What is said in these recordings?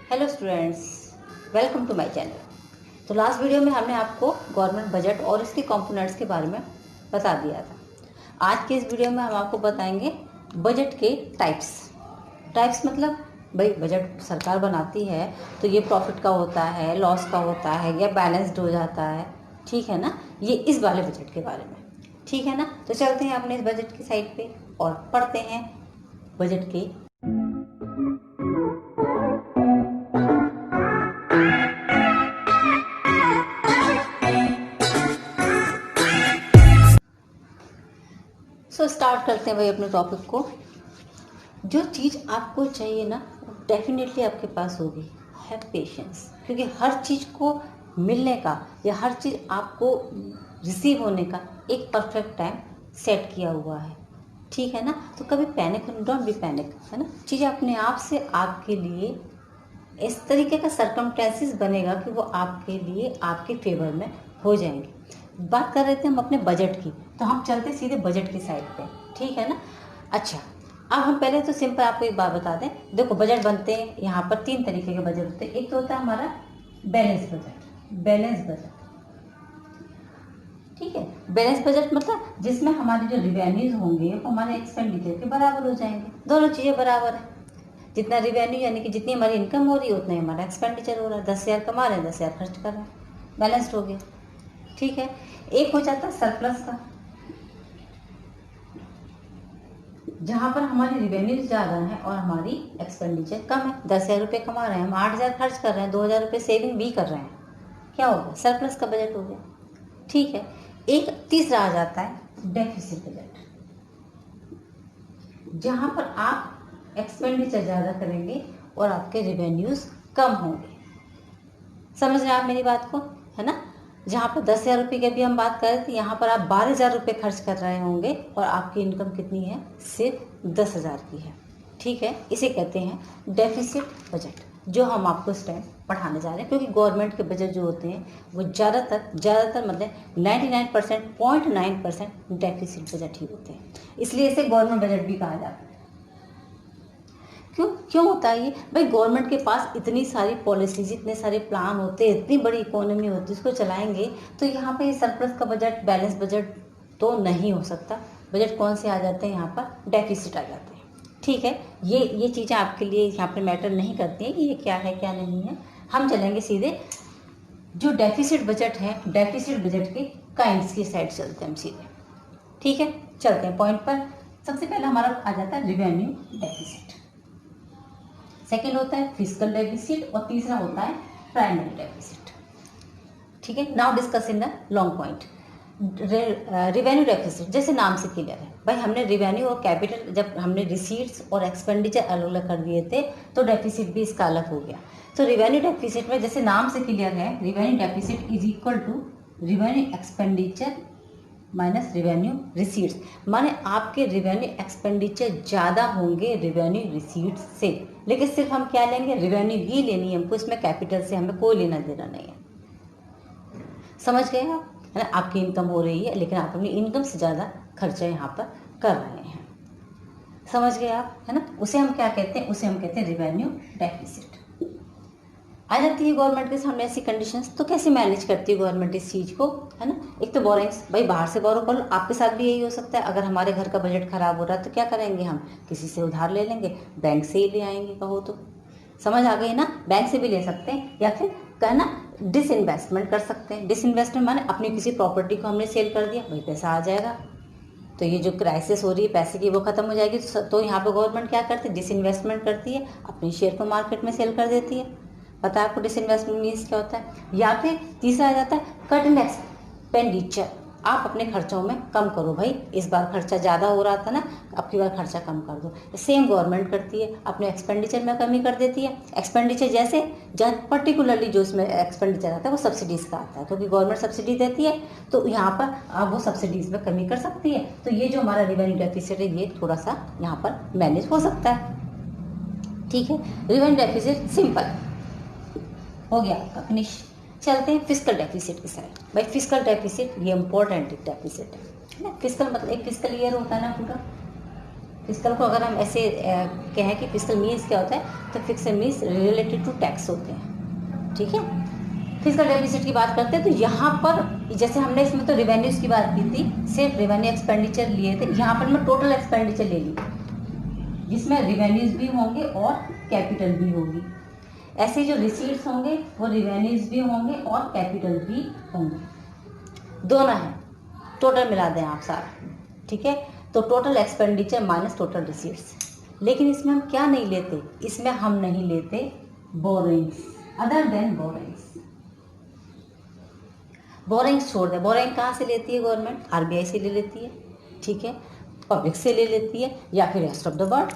Hello students, welcome to my channel. तो last video में हमने आपको गवर्नमेंट बजट और इसके कंपोनेंट्स के बारे में बता दिया था। आज के इस वीडियो में हम आपको बताएंगे बजट के टाइप्स। टाइप्स मतलब भाई बजट सरकार बनाती है तो ये प्रॉफिट का होता है, लॉस का होता है या बैलेंस्ड हो जाता है, ठीक है ना। ये इस वाले बजट के बारे में, ठीक है ना। तो चलते हैं अपने इस बजट की साइड पे और पढ़ते हैं बजट के। स्टार्ट करते हैं भाई अपने टॉपिक को। जो चीज़ आपको चाहिए ना डेफिनेटली आपके पास होगी, हैव पेशेंस, क्योंकि हर चीज़ को मिलने का या हर चीज़ आपको रिसीव होने का एक परफेक्ट टाइम सेट किया हुआ है, ठीक है ना। तो कभी पैनिक डोंट बी पैनिक, है ना। चीज़ें अपने आप से आपके लिए इस तरीके का सर्कमस्टेंसेस बनेगा कि वो आपके लिए आपके फेवर में हो जाएंगे। बात कर रहे थे हम अपने बजट की, तो हम चलते सीधे बजट की साइड पे, ठीक है ना। अच्छा, अब हम पहले तो सिंपल आपको एक बात बता दें। देखो बजट बनते हैं यहाँ पर तीन तरीके के बजट होते हैं। एक तो होता है हमारा बैलेंस बजट, बैलेंस बजट, ठीक है। बैलेंस बजट मतलब जिसमें हमारे जो रिवेन्यूज होंगे वो हमारे एक्सपेंडिचर के बराबर हो जाएंगे। दोनों चीज़ें बराबर है। जितना रिवेन्यू यानी कि जितनी हमारी इनकम हो रही है उतना ही हमारा एक्सपेंडिचर हो रहा है। 10,000 कमा रहे हैं, 10,000 खर्च कर रहे हैं, बैलेंस्ड हो गया, ठीक है। एक हो जाता है सरप्लस का, जहां पर हमारी रिवेन्यू ज़्यादा है और हमारी एक्सपेंडिचर कम है। 10,000 रुपये कमा रहे हैं हम, 8,000 खर्च कर रहे हैं, 2,000 रुपये सेविंग भी कर रहे हैं, क्या हो गया, सरप्लस का बजट हो गया, ठीक है। एक तीसरा आ जाता है डेफिसिट बजट, जहां पर आप एक्सपेंडिचर ज़्यादा करेंगे और आपके रिवेन्यूज कम होंगे। समझ रहे हैं आप मेरी बात को, है ना। जहाँ पर 10,000 रुपये की भी हम बात कर रहे थे, यहाँ पर आप 12,000 रुपये खर्च कर रहे होंगे और आपकी इनकम कितनी है, सिर्फ 10,000 की है, ठीक है। इसे कहते हैं डेफिसिट बजट, जो हम आपको इस टाइम पढ़ाने जा रहे हैं। क्योंकि गवर्नमेंट के बजट जो होते हैं वो ज़्यादातर मतलब 99% 0.9% डेफिसिट बजट ही होते हैं, इसलिए इसे गवर्नमेंट बजट भी कहा जाता है। क्यों होता है ये भाई? गवर्नमेंट के पास इतनी सारी पॉलिसीज, इतने सारे प्लान होते हैं, इतनी बड़ी इकोनॉमी होती है, इसको चलाएंगे तो यहाँ पे सरप्लस का बजट, बैलेंस बजट तो नहीं हो सकता। बजट कौन से आ जाते हैं, यहाँ पर डेफिसिट आ जाते हैं, ठीक है। ये चीज़ें आपके लिए यहाँ पर मैटर नहीं करती हैं कि ये क्या है क्या नहीं है। हम चलेंगे सीधे जो डेफिसिट बजट है, डेफिसिट बजट के काइंड्स की साइड चलते हैं हम सीधे, ठीक है। चलते हैं पॉइंट पर। सबसे पहले हमारा आ जाता है रिवेन्यू डेफिसिट, सेकेंड होता है फिस्कल डेफिसिट और तीसरा होता है प्राइमरी डेफिसिट, ठीक है। Now discuss in the long point. Revenue deficit जैसे नाम से क्लियर है भाई, हमने रिवेन्यू और कैपिटल, जब हमने रिसीट्स और एक्सपेंडिचर अलग अलग कर दिए थे तो डेफिसिट भी इसका अलग हो गया। तो रिवेन्यू डेफिसिट में जैसे नाम से क्लियर है, revenue deficit is equal to revenue expenditure minus revenue receipts, माने आपके रिवेन्यू एक्सपेंडिचर ज़्यादा होंगे रिवेन्यू रिसीट्स से, लेकिन सिर्फ हम क्या लेंगे, रिवेन्यू ही लेनी है हमको, इसमें कैपिटल से हमें कोई लेना देना नहीं है। समझ गए आप, है ना। आपकी इनकम हो रही है लेकिन आप अपनी इनकम से ज़्यादा खर्चा यहाँ पर कर रहे हैं, समझ गए आप, है ना। उसे हम क्या कहते हैं, उसे हम कहते हैं रिवेन्यू डेफिसिट। आ जाती है गवर्नमेंट के सामने ऐसी कंडीशंस, तो कैसे मैनेज करती है गवर्नमेंट इस चीज़ को, है ना। एक तो बोरिंग्स, भाई बाहर से बोरो कर लो, आपके साथ भी यही हो सकता है। अगर हमारे घर का बजट खराब हो रहा है तो क्या करेंगे, हम किसी से उधार ले लेंगे, बैंक से ही ले आएंगे, कहो तो। समझ आ गई ना, बैंक से भी ले सकते हैं या फिर कहना डिसइन्वेस्टमेंट कर सकते हैं। डिसइन्वेस्टमेंट माने अपनी किसी प्रॉपर्टी को हमने सेल कर दिया, भाई पैसा आ जाएगा, तो ये जो क्राइसिस हो रही है पैसे की वो खत्म हो जाएगी। तो यहाँ पे गवर्नमेंट क्या करती है, डिसइन्वेस्टमेंट करती है, अपने शेयर को मार्केट में सेल कर देती है। पता है आपको डिसइन्वेस्टमेंट मीन्स क्या होता है। या फिर तीसरा आ जाता है कट इन एक्सपेंडिचर, आप अपने खर्चों में कम करो, भाई इस बार खर्चा ज़्यादा हो रहा था ना, अब की बार खर्चा कम कर दो। सेम गवर्नमेंट करती है, अपने एक्सपेंडिचर में कमी कर देती है। एक्सपेंडिचर जैसे जहाँ पर्टिकुलरली जो इसमें एक्सपेंडिचर आता है वो सब्सिडीज़ का आता है, क्योंकि गवर्नमेंट सब्सिडी देती है तो यहाँ पर वो सब्सिडीज़ में कमी कर सकती है। तो ये जो हमारा रिवेन्यू डेफिसिट है ये थोड़ा सा यहाँ पर मैनेज हो सकता है, ठीक है। रिवेन्यू डेफिसिट सिंपल हो गया आपका, फिनिश। चलते हैं फिस्कल डेफिसिट की साइड। भाई फिस्कल डेफिसिट ये इंपॉर्टेंट डेफिसिट है ना। फिस्कल मतलब एक फिस्कल ईयर होता है ना पूरा, फिस्कल को अगर हम ऐसे कहें कि फिस्कल मीन्स क्या होता है, तो fiscal means related to tax होते हैं, ठीक है। फिस्कल डेफिसिट की बात करते हैं तो यहाँ पर जैसे हमने इसमें तो रिवेन्यूज की बात की थी, सिर्फ रेवेन्यू एक्सपेंडिचर लिए थे, यहाँ पर मैं टोटल एक्सपेंडिचर ले ली जिसमें रिवेन्यूज भी होंगे और कैपिटल भी होगी। ऐसे जो रिसीट्स होंगे वो रिवेन्यूज भी होंगे और कैपिटल भी होंगे, दोनों हैं, टोटल मिला दें आप सारा, ठीक है। तो total expenditure minus total receipts. लेकिन इसमें हम क्या नहीं लेते, इसमें हम नहीं लेते borings, other than borings. Borings छोड़ दें, बोरिंग कहाँ से लेती है गवर्नमेंट, आरबीआई से ले लेती है, ठीक है, पब्लिक से ले लेती है या फिर रेस्ट ऑफ द वर्ल्ड,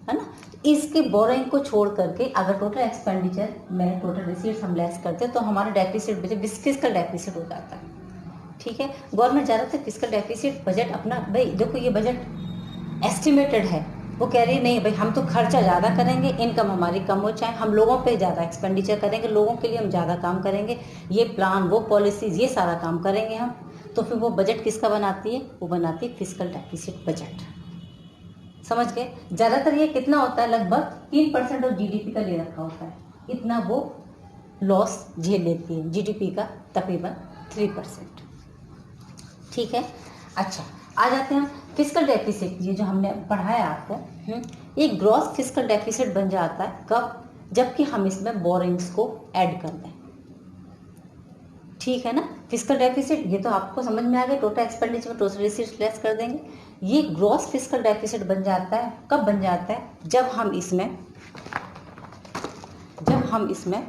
है ना। इसके बोरिंग को छोड़ करके अगर टोटल एक्सपेंडिचर में टोटल रिसीट्स हम लेस करते हैं तो हमारा डेफिसिट बजट फिस्कल डेफिसिट हो जाता है, ठीक है। गवर्नमेंट ज़्यादातर फिस्कल डेफिसिट बजट अपना, भाई देखो ये बजट एस्टिमेटेड है, वो कह रही है नहीं भाई हम तो खर्चा ज़्यादा करेंगे, इनकम हमारी कम हो, चाहे हम लोगों पे ज़्यादा एक्सपेंडिचर करेंगे, लोगों के लिए हम ज़्यादा काम करेंगे, ये प्लान वो पॉलिसीज़ ये सारा काम करेंगे हम, तो फिर वो बजट किसका बनाती है, वो बनाती है फिस्कल डेफिसिट बजट, समझ गए। ज़्यादातर ये कितना होता है, लगभग 3% ऑफ जीडीपी का ले रखा होता है, इतना वो लॉस झेल लेती है, जीडीपी का तकरीबन 3%, ठीक है। अच्छा, आ जाते हैं हम फिस्कल डेफिसिट, ये जो हमने पढ़ाया आपको, ये ग्रॉस फिस्कल डेफिसिट बन जाता है कब, जबकि हम इसमें बोरिंग्स को ऐड कर दें, ठीक है ना। फिस्कल डेफिसिट ये तो आपको समझ में आ गया, टोटल एक्सपेंडिचर में टोटल रिसीट्स लेस कर देंगे। ये ग्रॉस फिस्कल डेफिसिट बन जाता है कब बन जाता है, जब हम इसमें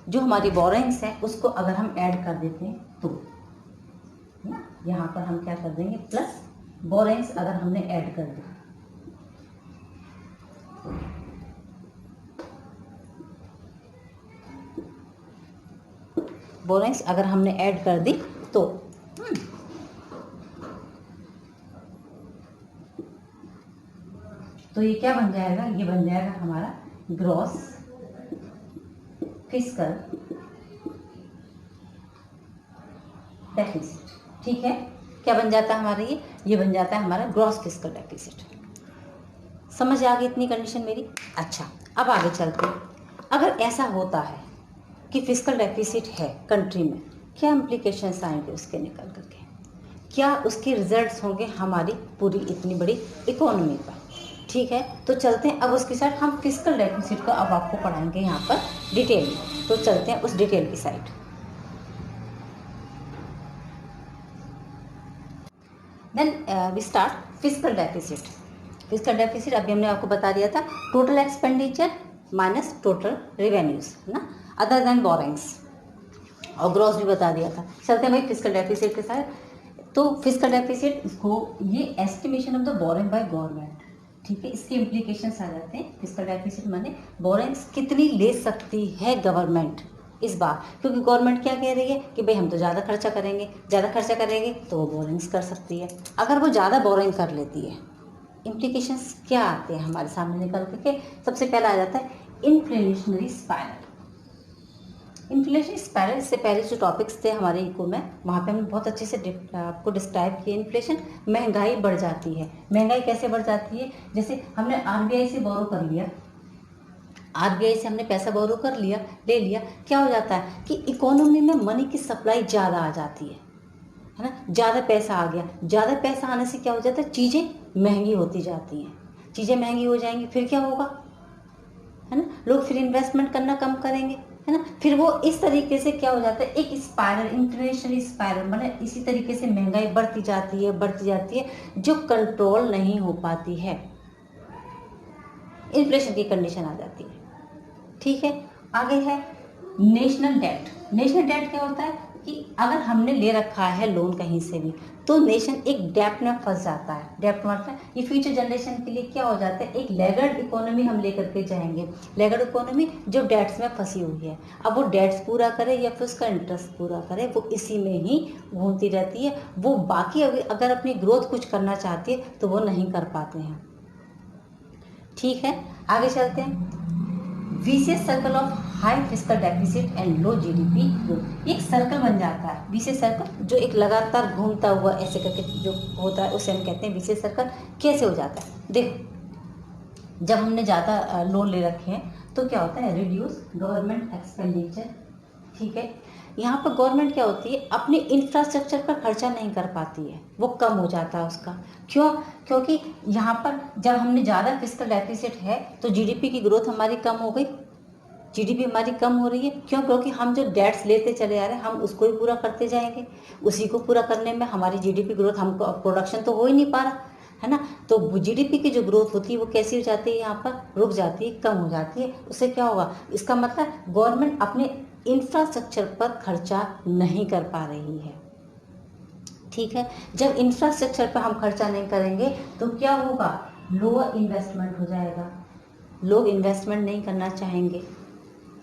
जो हमारी बोरिंग्स हैं उसको अगर हम ऐड कर देते हैं तो यहाँ पर हम क्या कर देंगे, प्लस बोरिंग्स अगर हमने ऐड कर दी, बोरिंग्स अगर हमने ऐड कर दी तो ये क्या बन जाएगा, ये बन जाएगा हमारा ग्रॉस फिस्कल डेफिसिट, ठीक है। क्या बन जाता है हमारा, ये बन जाता है हमारा ग्रॉस फिस्कल डेफिसिट। समझ आ गई इतनी कंडीशन मेरी। अच्छा, अब आगे चलते हैं। अगर ऐसा होता है कि फिस्कल डेफिसिट है कंट्री में, क्या इम्प्लीकेशंस आएंगे उसके निकल करके, क्या उसके रिजल्ट्स होंगे हमारी पूरी इतनी बड़ी इकोनॉमी पर, ठीक है। तो चलते हैं अब उसकी साइड, हम फिस्कल डेफिसिट को अब आपको पढ़ाएंगे यहाँ पर डिटेल में, तो चलते हैं उस डिटेल की साइड। Then we start fiscal deficit. Fiscal deficit अभी हमने आपको बता दिया था, total expenditure minus total revenues, है ना, अदर देन बोरिंग्स, और ग्रॉस भी बता दिया था। चलते हैं भाई फिस्कल डेफिसिट के साथ। तो फिस्कल डेफिसिट इसको, ये estimation of the boring by government, ठीक है, इसके इम्प्लीकेशंस आ जाते हैं। फिस्कल डेफिसिट माने बोरिंग्स कितनी ले सकती है गवर्नमेंट इस बार, क्योंकि गवर्नमेंट क्या कह रही है कि भाई हम तो ज़्यादा खर्चा करेंगे तो वो बोरिंग्स कर सकती है। अगर वो ज़्यादा बोरिंग कर लेती है, इम्प्लीकेशंस क्या आते हैं हमारे सामने निकल करके, सबसे पहला आ जाता है इन्फ्लेशनरी स्पाइरल। इन्फ्लेशन स्पाइरल, इससे पहले जो टॉपिक्स थे हमारे इको में, वहाँ पे हमने बहुत अच्छे से आपको डिस्क्राइब किया। इन्फ्लेशन, महंगाई बढ़ जाती है। महंगाई कैसे बढ़ जाती है, जैसे हमने आरबीआई से बोरो कर लिया, आरबीआई से हमने पैसा बोरो कर लिया, ले लिया, क्या हो जाता है कि इकोनॉमी में मनी की सप्लाई ज़्यादा आ जाती है ना, ज़्यादा पैसा आ गया, ज़्यादा पैसा आने से क्या हो जाता है, चीज़ें महंगी होती जाती हैं, चीज़ें महंगी हो जाएंगी, फिर क्या होगा, है ना, लोग फिर इन्वेस्टमेंट करना कम करेंगे, है ना, फिर वो इस तरीके से क्या हो जाता है, एक स्पाइरल, इंटरनेशनल स्पाइरल, मतलब इसी तरीके से महंगाई बढ़ती जाती है जो कंट्रोल नहीं हो पाती है, इन्फ्लेशन की कंडीशन आ जाती है, ठीक है। आगे है नेशनल डेट। नेशनल डेट क्या होता है कि अगर हमने ले रखा है लोन कहीं से भी, तो नेशन एक डेप्ट में फंस जाता है। डेप्ट मतलब ये फ्यूचर जनरेशन के लिए क्या हो जाता है, एक लेगर्ड इकोनॉमी हम लेकर के जाएंगे, लेगर्ड इकोनॉमी जो डेट्स में फंसी हुई है। अब वो डेट्स पूरा करे या फिर उसका इंटरेस्ट पूरा करे, वो इसी में ही घूमती रहती है। वो बाकी अगर अपनी ग्रोथ कुछ करना चाहती है तो वो नहीं कर पाते हैं, ठीक है। आगे चलते हैं। Vicious circle of high fiscal deficit and low GDP growth. एक सर्कल बन जाता है, विशियस सर्कल, जो एक लगातार घूमता हुआ ऐसे करके जो होता है उसे हम कहते हैं विशियस सर्कल। कैसे हो जाता है, देखो जब हमने ज़्यादा लोन ले रखे हैं तो क्या होता है, रिड्यूस गवर्नमेंट एक्सपेंडिचर। ठीक है, यहाँ पर गवर्नमेंट क्या होती है, अपने इंफ्रास्ट्रक्चर पर खर्चा नहीं कर पाती है, वो कम हो जाता है उसका। क्यों? क्योंकि यहाँ पर जब हमने ज़्यादा फिस्कल डेफिसिट है तो जीडीपी की ग्रोथ हमारी कम हो गई, जीडीपी हमारी कम हो रही है। क्यों? क्योंकि हम जो डेट्स लेते चले आ रहे हैं हम उसको ही पूरा करते जाएंगे, उसी को पूरा करने में हमारी जीडीपी ग्रोथ, हमको प्रोडक्शन तो हो ही नहीं पा रहा है ना, तो जीडीपी की जो ग्रोथ होती है वो कैसी हो जाती है, यहाँ पर रुक जाती है, कम हो जाती है। उससे क्या होगा, इसका मतलब गवर्नमेंट अपने इंफ्रास्ट्रक्चर पर खर्चा नहीं कर पा रही है। ठीक है, जब इंफ्रास्ट्रक्चर पर हम खर्चा नहीं करेंगे तो क्या होगा, लोअर इन्वेस्टमेंट हो जाएगा, लोग इन्वेस्टमेंट नहीं करना चाहेंगे।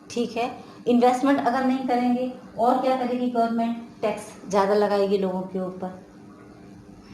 ठीक है, इन्वेस्टमेंट अगर नहीं करेंगे और क्या करेगी गवर्नमेंट, टैक्स ज़्यादा लगाएगी लोगों के ऊपर।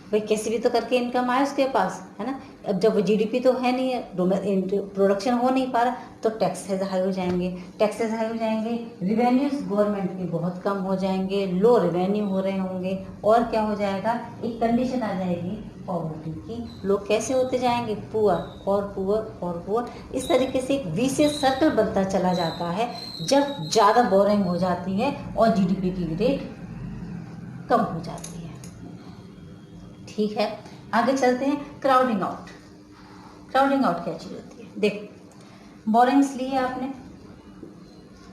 भाई कैसे भी तो करके इनकम आए उसके पास, है ना। अब जब जीडीपी तो है नहीं है, प्रोडक्शन हो नहीं पा रहा, तो टैक्सेस हाई हो जाएंगे, टैक्सेस हाई हो जाएंगे, रिवेन्यूज गवर्नमेंट के बहुत कम हो जाएंगे, लो रेवेन्यू हो रहे होंगे, और क्या हो जाएगा, एक कंडीशन आ जाएगी पॉवर्टी की, लोग कैसे होते जाएंगे, पुअर और पुअर और पुअर। इस तरीके से एक विशियस सर्कल बनता चला जाता है जब ज़्यादा बोरिंग हो जाती है और जीडीपी की रेट कम हो जाती है। ठीक है, आगे चलते हैं, क्राउडिंग आउट। क्राउडिंग आउट क्या चीज़ होती है, देखो बोरिंग्स ली है आपने,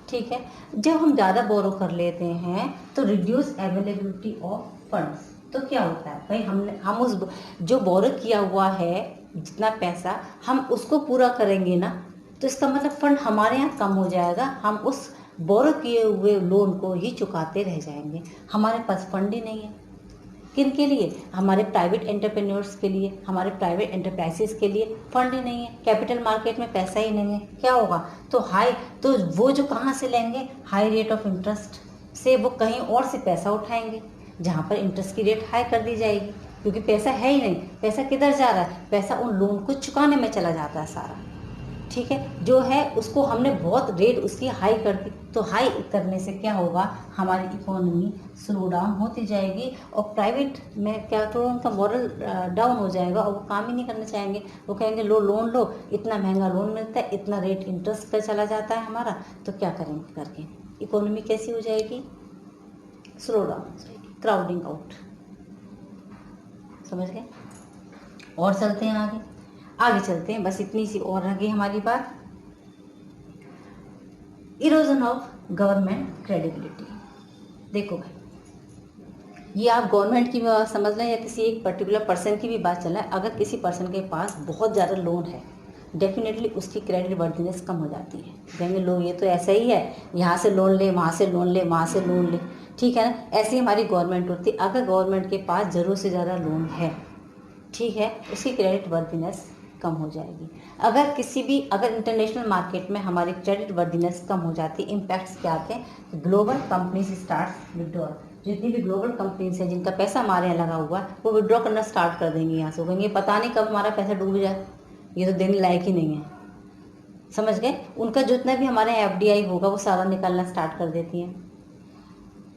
ठीक है, जब हम ज़्यादा बोरो कर लेते हैं तो रिड्यूस अवेलेबिलिटी ऑफ फंड्स। तो क्या होता है भाई, हम उस जो बोरो किया हुआ है जितना पैसा हम उसको पूरा करेंगे ना, तो इसका मतलब फंड हमारे यहाँ कम हो जाएगा, हम उस बोरो किए हुए लोन को ही चुकाते रह जाएंगे, हमारे पास फंड ही नहीं है। किन के लिए, हमारे प्राइवेट एंटरप्रेन्योर्स के लिए, हमारे प्राइवेट एंटरप्राइजेस के लिए फंड ही नहीं है, कैपिटल मार्केट में पैसा ही नहीं है, क्या होगा, तो वो जो कहाँ से लेंगे, हाई रेट ऑफ इंटरेस्ट से वो कहीं और से पैसा उठाएंगे जहाँ पर इंटरेस्ट की रेट हाई कर दी जाएगी, क्योंकि पैसा है ही नहीं, पैसा किधर जा रहा है, पैसा उन लोन को चुकाने में चला जाता है सारा। ठीक है, जो है उसको हमने बहुत रेट उसकी हाई कर दी, तो हाई करने से क्या होगा, हमारी इकोनॉमी स्लो डाउन होती जाएगी और प्राइवेट में क्या, तो उनका मॉरल डाउन हो जाएगा और वो काम ही नहीं करना चाहेंगे, वो कहेंगे लो लोन लो, इतना महंगा लोन मिलता है, इतना रेट इंटरेस्ट का चला जाता है हमारा, तो क्या करेंगे करके, इकोनॉमी कैसी हो जाएगी, स्लो डाउन हो जाएगी, क्राउडिंग आउट। समझ गए? और चलते हैं आगे, आगे चलते हैं, बस इतनी सी और रह गई हमारी बात, इरोजन ऑफ गवर्नमेंट क्रेडिबिलिटी। देखो भाई, ये आप गवर्नमेंट की बात समझ लें या किसी एक पर्टिकुलर पर्सन की भी बात चल रहा है, अगर किसी पर्सन के पास बहुत ज़्यादा लोन है डेफिनेटली उसकी क्रेडिट वर्दीनेस कम हो जाती है, कहेंगे लोग ये तो ऐसा ही है, यहाँ से लोन ले, वहाँ से लोन ले, वहाँ से लोन ले, ठीक है ना। ऐसी हमारी गवर्नमेंट होती है, अगर गवर्नमेंट के पास ज़रूरत से ज़्यादा लोन है, ठीक है, उसकी क्रेडिट वर्दीनेस कम हो जाएगी। अगर इंटरनेशनल मार्केट में हमारी क्रेडिट वर्दीनेस कम हो जाती है, इम्पैक्ट्स क्या आते हैं, ग्लोबल कंपनीज स्टार्ट विड्रॉल, जितनी भी ग्लोबल कंपनीज हैं जिनका पैसा हमारे यहाँ लगा हुआ है वो विड्रॉ करना स्टार्ट कर देंगे यहाँ से, कहेंगे पता नहीं कब हमारा पैसा डूब जाए, ये तो देने लायक ही नहीं है। समझ गए? उनका जितना भी हमारे यहाँ FDI होगा वो सारा निकालना स्टार्ट कर देती हैं।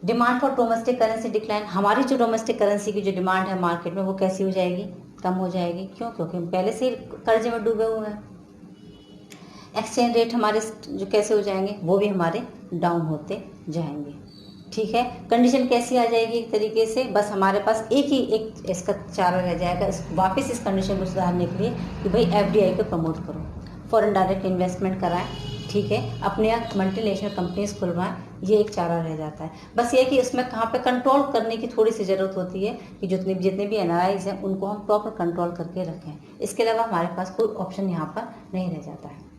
Demand for domestic currency decline, हमारी जो डोमेस्टिक करेंसी की जो डिमांड है मार्केट में वो कैसी हो जाएगी, कम हो जाएगी। क्यों? क्योंकि हम पहले से ही कर्जे में डूबे हुए हैं। एक्सचेंज रेट हमारे जो कैसे हो जाएंगे, वो भी हमारे डाउन होते जाएंगे। ठीक है, कंडीशन कैसी आ जाएगी, एक तरीके से बस हमारे पास एक इसका चारा रह जाएगा वापस इस कंडीशन को सुधारने के लिए कि भाई FDI को प्रमोट करो, फॉरेन डायरेक्ट इन्वेस्टमेंट कराएं, ठीक है, अपने यहाँ मल्टीनेशनल कंपनीज खुलवाएं, ये एक चारा रह जाता है। बस ये कि उसमें कहाँ पे कंट्रोल करने की थोड़ी सी ज़रूरत होती है कि जितने भी NRIs हैं उनको हम प्रॉपर कंट्रोल करके रखें, इसके अलावा हमारे पास कोई ऑप्शन यहाँ पर नहीं रह जाता है।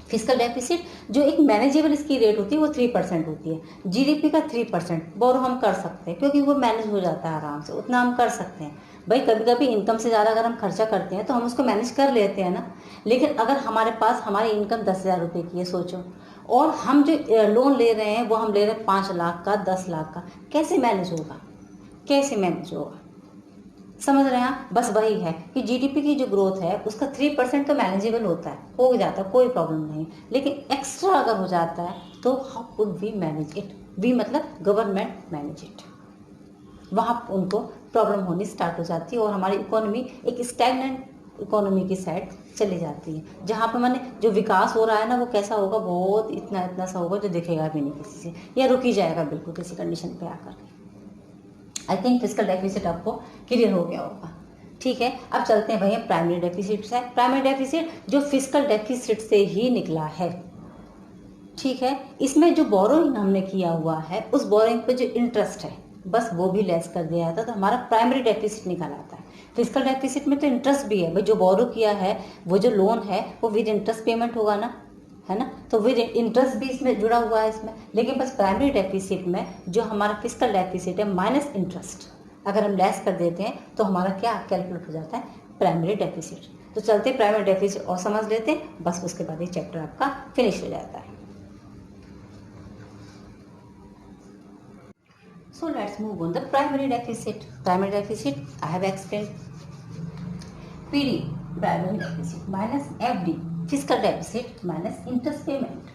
फिस्कल डेफिसिट जो एक मैनेजेबल इसकी रेट होती है वो 3% होती है, GDP का 3% बोरो हम कर सकते हैं क्योंकि वो मैनेज हो जाता है आराम से, उतना हम कर सकते हैं। भाई कभी कभी इनकम से ज़्यादा अगर हम खर्चा करते हैं तो हम उसको मैनेज कर लेते हैं ना, लेकिन अगर हमारे पास हमारी इनकम 10,000 रुपये की है सोचो, और हम जो लोन ले रहे हैं वो हम ले रहे हैं 5 लाख का, 10 लाख का, कैसे मैनेज होगा, कैसे मैनेज होगा? समझ रहे हैं आप? बस वही है कि GDP की जो ग्रोथ है उसका 3% तो मैनेजेबल होता है, हो जाता है, कोई प्रॉब्लम नहीं, लेकिन एक्स्ट्रा अगर हो जाता है तो how could we manage it, we मतलब गवर्नमेंट मैनेज इट, वहाँ उनको प्रॉब्लम होनी स्टार्ट हो जाती है और हमारी इकोनॉमी एक स्टैग्नेंट इकोनॉमी की साइड चली जाती है, जहाँ पे मैंने जो विकास हो रहा है ना वो कैसा होगा, बहुत इतना इतना सा होगा जो दिखेगा भी नहीं किसी से, या रुक ही जाएगा बिल्कुल किसी कंडीशन पे आकर। आई थिंक फिजिकल डेफिसिट आपको क्लियर हो गया होगा। ठीक है, अब चलते हैं भैया प्राइमरी डेफिसिट से। प्राइमरी डेफिसिट जो फिजिकल डेफिसिट से ही निकला है। ठीक है, इसमें जो बोरोइंग हमने किया हुआ है उस बोरोइंग पे जो इंटरेस्ट है बस वो भी लेस कर दिया जाता है, तो हमारा प्राइमरी डेफिसिट निकल आता है। फिजिकल डेफिसिट में तो इंटरेस्ट भी है भाई, जो बोरो किया है वो जो लोन है वो विद इंटरेस्ट पेमेंट होगा ना, है ना, तो विद इंटरेस्ट भी इसमें जुड़ा हुआ है इसमें। लेकिन बस प्राइमरी डेफिसिट में जो हमारा फिजिकल डेफिसिट है माइनस इंटरेस्ट अगर हम लेस कर देते हैं तो हमारा क्या कैलकुलेट हो जाता है, प्राइमरी डेफिसिट। तो चलते प्राइमरी डेफिसिट और समझ लेते हैं, बस उसके बाद ये चैप्टर आपका फिनिश हो जाता है। So let's move on the primary deficit. Primary deficit I have explained. PD primary deficit minus FD fiscal deficit minus interest payment,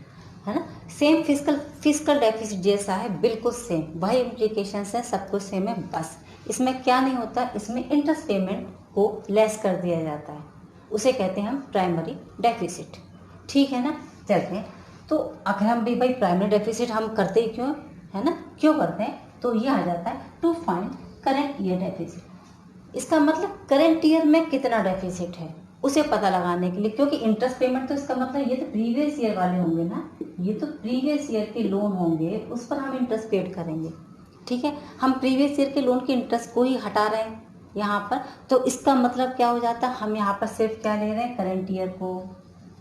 है ना। सेम फिजिकल डेफिसिट जैसा है, बिल्कुल सेम वही इम्प्लीकेशंस है, सब कुछ सेम है, बस इसमें क्या नहीं होता, इसमें इंटरेस्ट पेमेंट को लेस कर दिया जाता है, उसे कहते हैं हम प्राइमरी डेफिसिट। ठीक है ना, चलते हैं। तो अगर हम भी भाई प्राइमरी डेफिसिट हम करते ही क्यों, है ना, क्यों करते हैं, तो ये आ जाता है to find current year deficit. इसका मतलब करेंट ईयर में कितना डेफिसिट है उसे पता लगाने के लिए, क्योंकि इंटरेस्ट पेमेंट तो इसका मतलब ये तो प्रीवियस ईयर वाले होंगे ना, ये तो प्रीवियस ईयर के लोन होंगे, उस पर हम इंटरेस्ट पेड करेंगे। ठीक है, हम प्रीवियस ईयर के लोन के इंटरेस्ट को ही हटा रहे हैं यहाँ पर, तो इसका मतलब क्या हो जाता है, हम यहाँ पर सिर्फ क्या ले रहे हैं, करंट ईयर को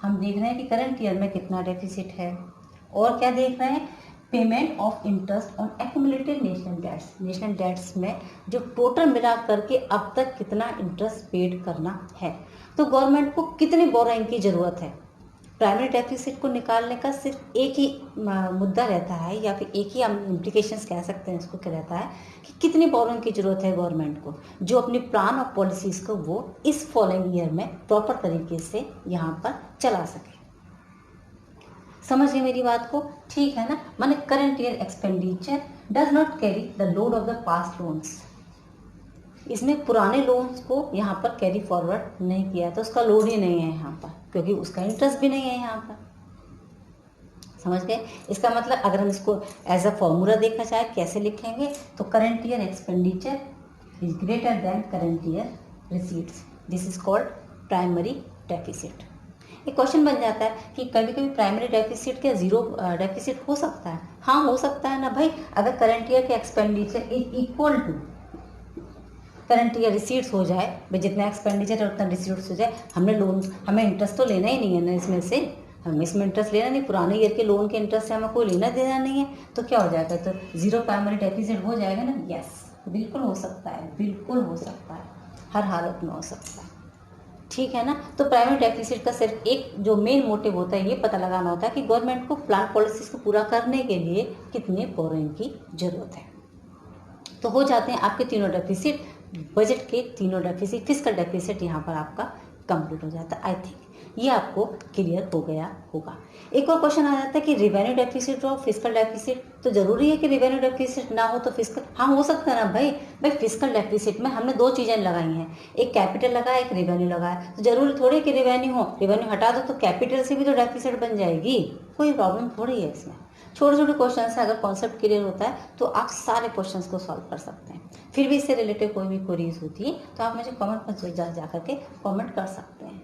हम देख रहे हैं कि करंट ईयर में कितना डेफिसिट है, और क्या देख रहे हैं, payment of interest on accumulated national debts. National debts में जो टोटल मिला करके अब तक कितना इंटरेस्ट पेड करना है, तो गवर्नमेंट को कितनी बोरोइंग की ज़रूरत है। प्राइमरी डेफिसिट को निकालने का सिर्फ एक ही मुद्दा रहता है, या फिर एक ही हम इम्प्लीकेशंस कह सकते हैं इसको, क्या रहता है कि कितनी बोरोइंग की ज़रूरत है गवर्नमेंट को, जो अपनी प्लान और पॉलिसीज़ को वो इस फॉलोइंग ईयर में प्रॉपर तरीके से यहाँ पर चला सके। समझ गए मेरी बात को, ठीक है ना। माने current year expenditure does not carry the load of the past loans, इसमें पुराने लोन्स को यहाँ पर कैरी फॉरवर्ड नहीं किया, तो उसका लोड ही नहीं है यहाँ पर, क्योंकि उसका इंटरेस्ट भी नहीं है यहाँ पर। समझ गए, इसका मतलब अगर हम इसको एज अ फॉर्मूला देखा जाए कैसे लिखेंगे, तो current year expenditure is greater than current year receipts, this is called primary deficit. एक क्वेश्चन बन जाता है कि कभी कभी प्राइमरी डेफिसिट क्या जीरो डेफिसिट हो सकता है, हाँ हो सकता है ना भाई, अगर करंट ईयर के expenditure is equal to current year receipts हो जाए, भाई जितना एक्सपेंडिचर है उतना रिसीट्स हो जाए, हमने लोन, हमें इंटरेस्ट तो लेना ही नहीं है ना इसमें से, हमें इसमें इंटरेस्ट लेना नहीं, पुराने ईयर के लोन के इंटरेस्ट से हमें कोई लेना देना नहीं है, तो क्या हो जाएगा, तो जीरो प्राइमरी डेफिसिट हो जाएगा ना। यस, बिल्कुल हो सकता है, बिल्कुल हो सकता है, हर हालत में हो सकता है। ठीक है ना, तो प्राइमरी डेफिसिट का सिर्फ एक जो मेन मोटिव होता है ये पता लगाना होता है कि गवर्नमेंट को प्लान पॉलिसीज को पूरा करने के लिए कितने बोरोइंग की जरूरत है। तो हो जाते हैं आपके तीनों डेफिसिट, बजट के तीनों डेफिसिट, फिजिकल डेफिसिट यहाँ पर आपका कंप्लीट हो जाता है। आई थिंक ये आपको क्लियर हो गया होगा। एक और क्वेश्चन आ जाता है कि रिवेन्यू डेफिसिट और फिजिकल डेफिसिट, तो जरूरी है कि रिवेन्यू डेफिसिट ना हो तो फिजिकल, हाँ हो सकता है ना भाई, फिजिकल डेफिसिट में हमने दो चीज़ें लगाई हैं, एक कैपिटल लगाया एक रिवेन्यू लगाया, तो जरूरी थोड़ी कि रिवेन्यू हो, रिवेन्यू हटा दो तो कैपिटल से भी तो डेफिसिट बन जाएगी, कोई प्रॉब्लम थोड़ी है इसमें। छोटे छोटे क्वेश्चन है, अगर कॉन्सेप्ट क्लियर होता है तो आप सारे क्वेश्चंस को सॉल्व कर सकते हैं। फिर भी इससे रिलेटेड कोई भी क्वेरीज होती है तो आप मुझे कमेंट में जा करके कमेंट कर सकते हैं।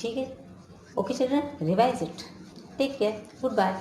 ठीक है, okay children, revise it, take care, good bye.